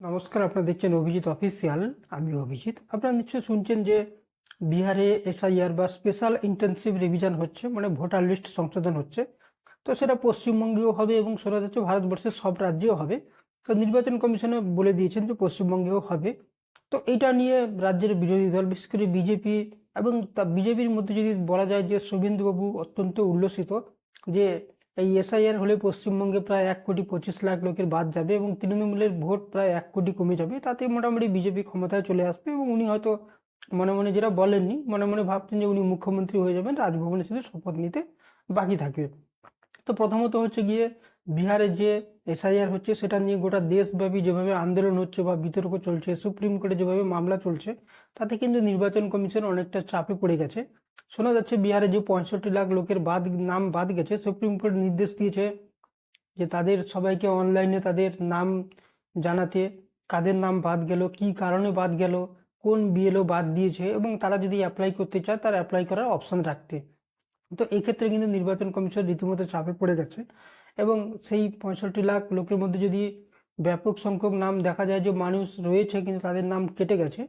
নমস্কার, আপনারা দেখছেন অভিজিৎ অফিসিয়াল। আমি অভিজিৎ। আপনারা নিশ্চয়ই শুনছেন যে বিহারে এসআইআর বা স্পেশাল ইন্টেনসিভ রিভিশন হচ্ছে, মানে ভোটার লিস্ট সংশোধন হচ্ছে। তো সেটা পশ্চিমবঙ্গেও হবে এবং শোনা যাচ্ছে ভারতবর্ষের সব রাজ্যেও হবে। তো নির্বাচন কমিশনে বলে দিয়েছেন যে পশ্চিমবঙ্গেও হবে। তো এটা নিয়ে রাজ্যের বিরোধী দল, বিশেষ করে বিজেপি, এবং তা বিজেপির মধ্যে যদি বলা যায় যে শুভেন্দুবাবু অত্যন্ত উল্লসিত যে এই এসআইআর হলে পশ্চিমবঙ্গে প্রায় 1,25,00,000 লোকের বাদ যাবে এবং তৃণমূলের ভোট প্রায় 1 কোটি কমে যাবে। তাতে মোটামুটি বিজেপি ক্ষমতায় চলে আসবে এবং উনি হয়তো মনে মনে, যেটা বলেননি, মনে মনে ভাবছেন যে উনি মুখ্যমন্ত্রী হয়ে যাবেন, রাজভবনে শুধু শপথ নিতে বাকি থাকবে। তো প্রথমত হচ্ছে গিয়ে বিহারে যে এসআইআর হচ্ছে সেটা নিয়ে গোটা দেশব্যাপী যেভাবে আন্দোলন হচ্ছে বা বিতর্ক চলছে, সুপ্রিম কোর্টে যেভাবে মামলা চলছে, তাতে কিন্তু নির্বাচন কমিশন অনেকটা চাপে পড়ে গেছে। শোনা যাচ্ছে বিহারে যে 65 লাখ লোকের নাম বাদ গেছে, সুপ্রিম কোর্ট নির্দেশ দিয়েছে যে তাদের সবাইকে অনলাইনে তাদের নাম জানাতে, কাদের নাম বাদ গেল, কি কারণে বাদ গেল, কোন বিএলও বাদ দিয়েছে, এবং তারা যদি অ্যাপ্লাই করতে চায় তার অ্যাপ্লাই করার অপশন রাখতে। তো এই ক্ষেত্রে কিন্তু নির্বাচন কমিশন রীতিমতো চাপে পড়ে গেছে এবং সেই 65 লাখ লোকের মধ্যে যদি ব্যাপক সংখ্যক নাম দেখা যায় যে মানুষ রয়েছে কিন্তু তাদের নাম কেটে গেছে,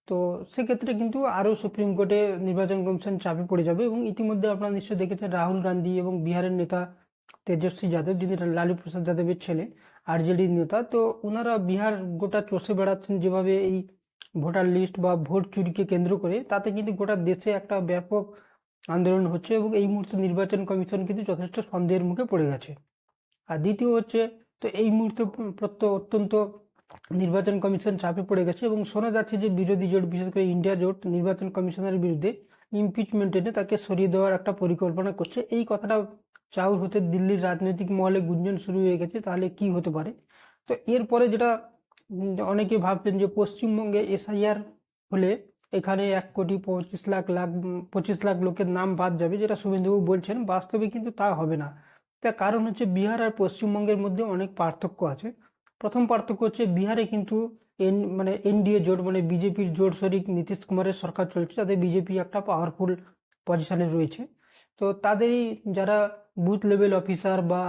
তো সেক্ষেত্রে কিন্তু আরও সুপ্রিম কোর্টে নির্বাচন কমিশন চাপে পড়ে যাবে। এবং ইতিমধ্যে আপনারা নিশ্চয়ই দেখেছেন রাহুল গান্ধী এবং বিহারের নেতা তেজস্বী যাদব, যিনি লালু প্রসাদ যাদবের ছেলে, আরজেডির নেতা, তো ওনারা বিহার গোটা চষে বেড়াচ্ছেন যেভাবে এই ভোটার লিস্ট বা ভোট চুরিকে কেন্দ্র করে। তাতে কিন্তু গোটা দেশে একটা ব্যাপক আন্দোলন হচ্ছে এবং এই মুহূর্তে নির্বাচন কমিশন কিন্তু যথেষ্ট সন্দেহের মুখে পড়ে গেছে। আর দ্বিতীয় হচ্ছে, তো এই মুহূর্তে অত্যন্ত নির্বাচন কমিশন চাপে পড়ে গেছে এবং শোনা যাচ্ছে যে বিরোধী জোট, বিশেষ করে ইন্ডিয়া জোট, নির্বাচন কমিশনের বিরুদ্ধে ইমপিচমেন্ট এনে তাকে সরিয়ে দেওয়ার একটা পরিকল্পনা করছে। এই কথাটা চাউর হতে দিল্লির রাজনৈতিক মহলে গুঞ্জন শুরু হয়ে গেছে, তাহলে কি হতে পারে। তো এরপরে যেটা অনেকে ভাবছেন যে পশ্চিমবঙ্গে এসআইআর হলে এখানে 1,25,00,000 লোকের নাম বাদ যাবে, যেটা শুভেন্দুবাবু বলছেন। বাস্তবে কিন্তু তা হবে না। তার কারণ হচ্ছে বিহার আর পশ্চিমবঙ্গের মধ্যে অনেক পার্থক্য আছে। প্রথম পার্থক্য হচ্ছে বিহারে কিন্তু মানে এনডিএ জোট, মানে বিজেপির জোট শরিক নীতিশ কুমারের সরকার চলছে, তাদের বিজেপি একটা পাওয়ারফুল পজিশনে রয়েছে। তো তাদেরই যারা বুথ লেভেল অফিসার বা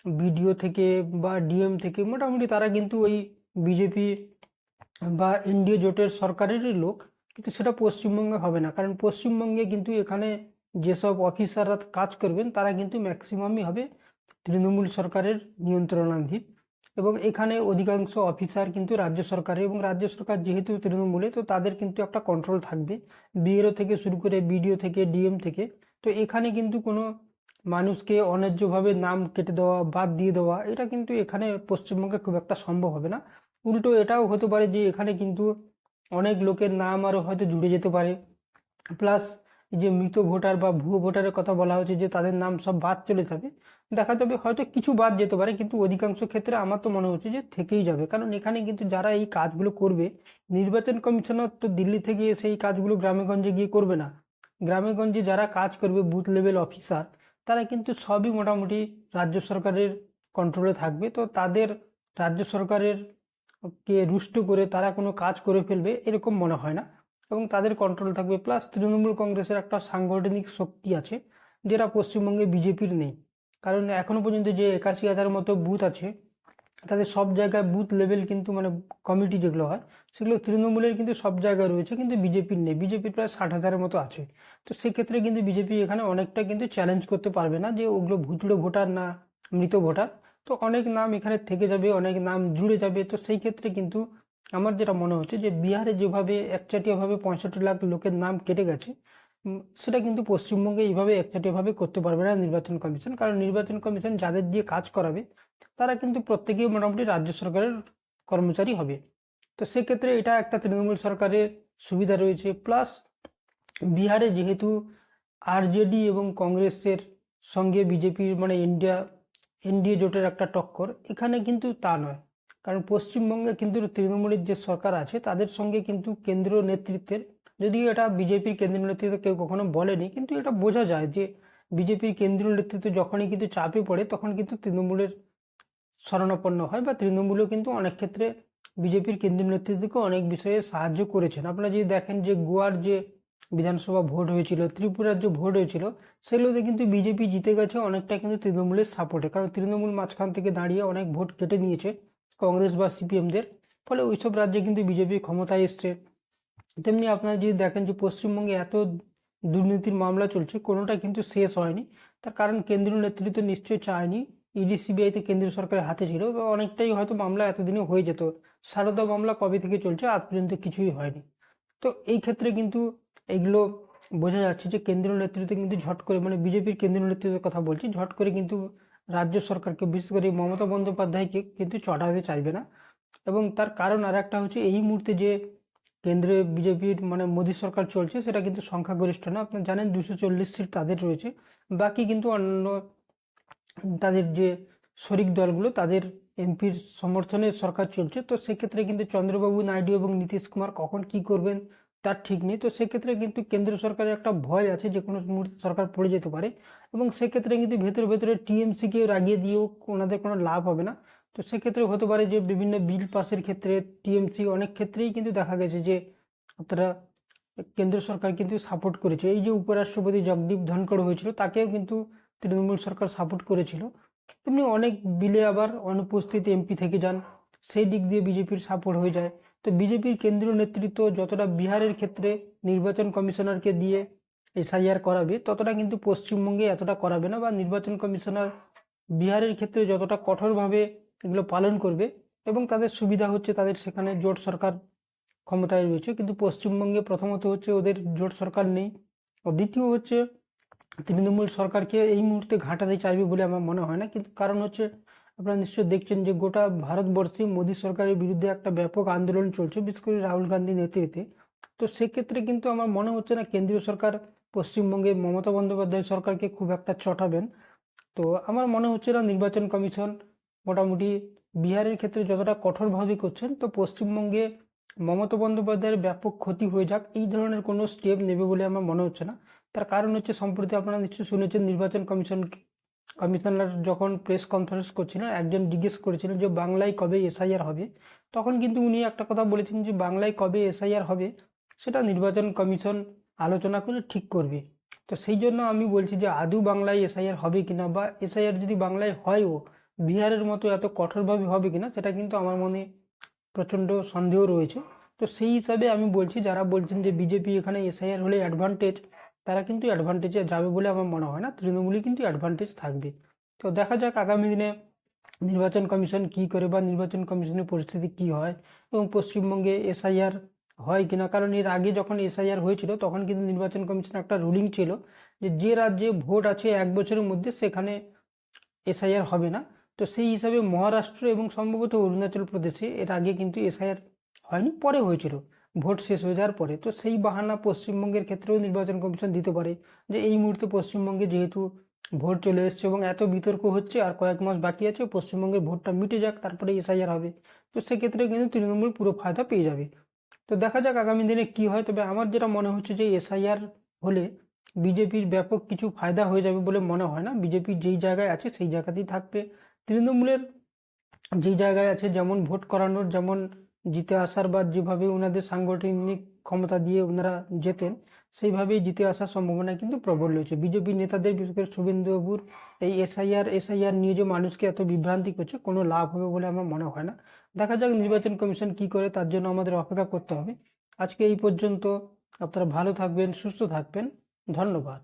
বিডিও থেকে বা ডিএম থেকে, মোটামুটি তারা কিন্তু ওই বিজেপি বা এনডিএ জোটের সরকারেরই লোক। কিন্তু সেটা পশ্চিমবঙ্গে হবে না, কারণ পশ্চিমবঙ্গে কিন্তু এখানে যেসব অফিসাররা কাজ করবেন তারা কিন্তু ম্যাক্সিমামই হবে তৃণমূল সরকারের নিয়ন্ত্রণাধীন। এবং এখানে অধিকাংশ অফিসার কিন্তু রাজ্য সরকারের, এবং রাজ্য সরকার যেহেতু তৃণমূলে, তো তাদের কিন্তু একটা কন্ট্রোল থাকবে বিএলও থেকে শুরু করে বিডিও থেকে ডিএম থেকে। তো এখানে কিন্তু কোনো মানুষকে অন্যায্যভাবে নাম কেটে দেওয়া, বাদ দিয়ে দেওয়া, এটা কিন্তু এখানে পশ্চিমবঙ্গে খুব একটা সম্ভব হবে না। উল্টো এটাও হতে পারে যে এখানে কিন্তু অনেক লোকের নাম আরও হয়তো জুড়ে যেতে পারে। প্লাস যে মৃত ভোটার বা ভুয়ো ভোটারের কথা বলা হচ্ছে যে তাদের নাম সব বাদ চলে যাবে, দেখা যাবে হয়তো কিছু বাদ যেতে পারে, কিন্তু অধিকাংশ ক্ষেত্রে আমার তো মনে হচ্ছে যে থেকেই যাবে। কারণ এখানে কিন্তু যারা এই কাজগুলো করবে, নির্বাচন কমিশনার তো দিল্লি থেকে এসে এই কাজগুলো গ্রামে গঞ্জে গিয়ে করবে না। গ্রামে গঞ্জে যারা কাজ করবে, বুথ লেভেল অফিসার, তারা কিন্তু সবই মোটামুটি রাজ্য সরকারের কন্ট্রোলে থাকবে। তো তাদের রাজ্য সরকারের কে রুষ্ট করে তারা কোনো কাজ করে ফেলবে এরকম মনে হয় না, এবং তাদের কন্ট্রোল থাকবে। প্লাস তৃণমূল কংগ্রেসের একটা সাংগঠনিক শক্তি আছে, যেটা পশ্চিমবঙ্গে বিজেপির নেই। কারণ এখনো পর্যন্ত যে 81,000 মতো বুথ আছে, তাদের সব জায়গায় বুথ লেভেল কিন্তু, মানে কমিটি যেগুলো হয়, সেগুলো তৃণমূলের কিন্তু সব জায়গায় রয়েছে, কিন্তু বিজেপির নেই। বিজেপির প্রায় 60,000-এর মতো আছে। তো সেক্ষেত্রে কিন্তু বিজেপি এখানে অনেকটা কিন্তু চ্যালেঞ্জ করতে পারবে না যে ওগুলো ভুতুড়ে ভোটার না মৃত ভোটার। তো অনেক নাম এখানে থেকে যাবে, অনেক নাম জুড়ে যাবে। তো সেই ক্ষেত্রে কিন্তু আমার যেটা মনে হচ্ছে যে বিহারে যেভাবে একচাটিয়াভাবে 65 লাখ লোকের নাম কেটে গেছে, সেটা কিন্তু পশ্চিমবঙ্গে এইভাবে একচাটিয়াভাবে করতে পারবে না নির্বাচন কমিশন। কারণ নির্বাচন কমিশন যাদের দিয়ে কাজ করাবে তারা কিন্তু প্রত্যেকেই মোটামুটি রাজ্য সরকারের কর্মচারী হবে। তো সেক্ষেত্রে এটা একটা তৃণমূল সরকারের সুবিধা রয়েছে। প্লাস বিহারে যেহেতু আরজেডি এবং কংগ্রেসের সঙ্গে বিজেপির, মানে এনডিএ জোটের একটা টক্কর, এখানে কিন্তু তা নয়। কারণ পশ্চিমবঙ্গে কিন্তু তৃণমূলের যে সরকার আছে তাদের সঙ্গে কিন্তু কেন্দ্রীয় নেতৃত্বের, যদিও এটা বিজেপির কেন্দ্রীয় নেতৃত্ব কেউ কখনো বলেনি, কিন্তু এটা বোঝা যায় যে বিজেপির কেন্দ্রীয় নেতৃত্ব যখনই কিন্তু চাপে পড়ে তখন কিন্তু তৃণমূলের শরণাপন্ন হয়, বা তৃণমূলও কিন্তু অনেক ক্ষেত্রে বিজেপির কেন্দ্রীয় নেতৃত্বকে অনেক বিষয়ে সাহায্য করেছেন। আপনারা যদি দেখেন যে গোয়ার যে বিধানসভা ভোট হয়েছিল, ত্রিপুরার যে ভোট হয়েছিল, সেগুলোতে কিন্তু বিজেপি জিতে গেছে অনেকটা কিন্তু তৃণমূলের সাপোর্টে। কারণ তৃণমূল মাঝখান থেকে দাঁড়িয়ে অনেক ভোট কেটে নিয়েছে কংগ্রেস বা সিপিএমদের, ফলে ওইসব রাজ্যে কিন্তু বিজেপি ক্ষমতায় এসছে। তেমনি আপনারা যদি দেখেন যে পশ্চিমবঙ্গে এত দুর্নীতির মামলা চলছে, কোনোটা কিন্তু শেষ হয়নি। তার কারণ কেন্দ্রীয় নেতৃত্ব নিশ্চয়ই চায়নি। ইডি সিবিআইতে কেন্দ্রীয় সরকারের হাতে ছিল, তো অনেকটাই হয়তো মামলা এতদিনে হয়ে যেত। সারদা মামলা কবে থেকে চলছে, আজ পর্যন্ত কিছুই হয়নি। তো এই ক্ষেত্রে কিন্তু এইগুলো বোঝা যাচ্ছে যে কেন্দ্রীয় নেতৃত্ব কিন্তু ঝট করে, মানে বিজেপির কেন্দ্রীয় নেতৃত্বের কথা বলছি, ঝট করে কিন্তু রাজ্য সরকারকে, বিশেষ করে মমতা বন্দ্যোপাধ্যায়কে কিন্তু চটাতে চাইবে না। এবং তার কারণ আর একটা হচ্ছে, এই মুহূর্তে যে কেন্দ্রে বিজেপির মানে মোদী সরকার চলছে, সেটা কিন্তু সংখ্যাগরিষ্ঠ না। আপনারা জানেন 240 সিট তাদের রয়েছে, বাকি কিন্তু অন্য তাদের যে শরিক দলগুলো, তাদের এমপির সমর্থনে সরকার চলছে। তো সেক্ষেত্রে কিন্তু চন্দ্রবাবু নাইডু এবং নীতিশ কুমার কখন কি করবেন তার ঠিক নেই। তো সেক্ষেত্রে কিন্তু কেন্দ্র সরকারের একটা ভয় আছে যে কোনো মুহূর্তে সরকার পড়ে যেতে পারে, এবং সেক্ষেত্রে কিন্তু ভেতরে ভেতরে টিএমসিকে রাগিয়ে দিয়েও ওনাদের কোনো লাভ হবে না। তো সেক্ষেত্রে হতে পারে যে বিভিন্ন বিল পাসের ক্ষেত্রে টিএমসি অনেক ক্ষেত্রেই কিন্তু দেখা গেছে যে আপনারা কেন্দ্র সরকার কিন্তু সাপোর্ট করেছে। এই যে উপরাষ্ট্রপতি জগদীপ ধনখড় হয়েছিল, তাকেও কিন্তু তৃণমূল সরকার সাপোর্ট করেছিল। তেমনি অনেক বিলে আবার অনুপস্থিত এমপি থেকে যান, সেই দিক দিয়ে বিজেপির সাপোর্ট হয়ে যায়। তো বিজেপির কেন্দ্রীয় নেতৃত্ব যতটা বিহারের ক্ষেত্রে নির্বাচন কমিশনারকে দিয়ে এসআইআর করাবে, ততটা কিন্তু পশ্চিমবঙ্গে এতটা করাবে না, বা নির্বাচন কমিশনার বিহারের ক্ষেত্রে যতটা কঠোরভাবে এগুলো পালন করবে, এবং তাদের সুবিধা হচ্ছে তাদের সেখানে জোট সরকার ক্ষমতায় রয়েছে। কিন্তু পশ্চিমবঙ্গে প্রথমত হচ্ছে ওদের জোট সরকার নেই, আর দ্বিতীয় হচ্ছে তৃণমূল সরকারকে এই মুহূর্তে ঘাঁটাতে চাইবে বলে আমার মনে হয় না। কিন্তু কারণ হচ্ছে, আপনারা নিশ্চয়ই দেখছেন যে গোটা ভারতবর্ষে মোদী সরকারের বিরুদ্ধে একটা ব্যাপক আন্দোলন চলছে, বিশেষ করে রাহুল গান্ধী নেতৃত্বে। তো সেক্ষেত্রে কিন্তু আমার মনে হচ্ছে না কেন্দ্রীয় সরকার পশ্চিমবঙ্গে মমতা বন্দ্যোপাধ্যায় সরকারকে খুব একটা চটাবেন। তো আমার মনে হচ্ছে না নির্বাচন কমিশন মোটামুটি বিহারের ক্ষেত্রে যতটা কঠোরভাবে করছেন, তো পশ্চিমবঙ্গে মমতা বন্দ্যোপাধ্যায়ের ব্যাপক ক্ষতি হয়ে যাক এই ধরনের কোনো স্টেপ নেবে বলে আমার মনে হচ্ছে না। তার কারণ হচ্ছে, সম্প্রতি আপনারা নিশ্চয়ই শুনেছেন নির্বাচন কমিশনার যখন প্রেস কনফারেন্স করছিলেন, একজন জিজ্ঞেস করেছিলেন যে বাংলায় কবে এসআইআর হবে। তখন কিন্তু উনি একটা কথা বলেছেন যে বাংলায় কবে এসআইআর হবে সেটা নির্বাচন কমিশন আলোচনা করে ঠিক করবে। তো সেই জন্য আমি বলছি যে আদৌ বাংলায় এসআইআর হবে কিনা, বা এসআইআর যদি বাংলায় হয়ও বিহারের মতো এত কঠোরভাবে হবে কিনা, সেটা কিন্তু আমার মনে প্রচণ্ড সন্দেহ রয়েছে। তো সেই হিসাবে আমি বলছি, যারা বলছেন যে বিজেপি এখানে এসআইআর হলে অ্যাডভান্টেজ, তারা কিন্তু অ্যাডভান্টেজে যাবে বলে আমার মনে হয় না। তৃণমূলই কিন্তু অ্যাডভান্টেজ থাকবে। তো দেখা যাক আগামী দিনে নির্বাচন কমিশন কি করে, বা নির্বাচন কমিশনের পরিস্থিতি কি হয়, এবং পশ্চিমবঙ্গে এসআইআর হয় কিনা। কারণ এর আগে যখন এসআইআর হয়েছিল, তখন কিন্তু নির্বাচন কমিশন একটা রুলিং ছিল যে যে রাজ্যে ভোট আছে 1 বছরের মধ্যে, সেখানে এসআইআর হবে না। তো সেই হিসাবে মহারাষ্ট্র এবং সম্ভবত অরুণাচল প্রদেশে এর আগে কিন্তু এসআইআর হয়নি, পরে হয়েছিল ভোট শেষ হয়ে যাওয়ার পরে। তো সেই বাহানা পশ্চিমবঙ্গের ক্ষেত্রেও নির্বাচন কমিশন দিতে পারে যে এই মুহূর্তে পশ্চিমবঙ্গে যেহেতু ভোট চলে এসছে এবং এত বিতর্ক হচ্ছে, আর কয়েক মাস বাকি আছে, পশ্চিমবঙ্গের ভোটটা মিটে যাক, তারপরে এসআইআর হবে। তো সেক্ষেত্রে কিন্তু তৃণমূল পুরো ফায়দা পেয়ে যাবে। তো দেখা যাক আগামী দিনে কি হয়। তবে আমার যেটা মনে হচ্ছে যে এসআইআর হলে বিজেপির ব্যাপক কিছু ফায়দা হয়ে যাবে বলে মনে হয় না। বিজেপি যেই জায়গায় আছে সেই জায়গাতেই থাকবে। তৃণমূলের যেই জায়গায় আছে, যেমন ভোট করানোর, যেমন জিতে আসার, বা যেভাবে ওনাদের সাংগঠনিক ক্ষমতা দিয়ে ওনারা জেতেন, সেইভাবেই জিতে আসার সম্ভাবনা কিন্তু প্রবল রয়েছে। বিজেপি নেতাদের, বিশেষ করে শুভেন্দুবাবুর এই এসআইআর নিয়ে যে মানুষকে এত বিভ্রান্তি করছে, কোনো লাভ হবে বলে আমার মনে হয় না। দেখা যাক নির্বাচন কমিশন কি করে, তার জন্য আমাদের অপেক্ষা করতে হবে। আজকে এই পর্যন্ত। আপনারা ভালো থাকবেন, সুস্থ থাকবেন। ধন্যবাদ।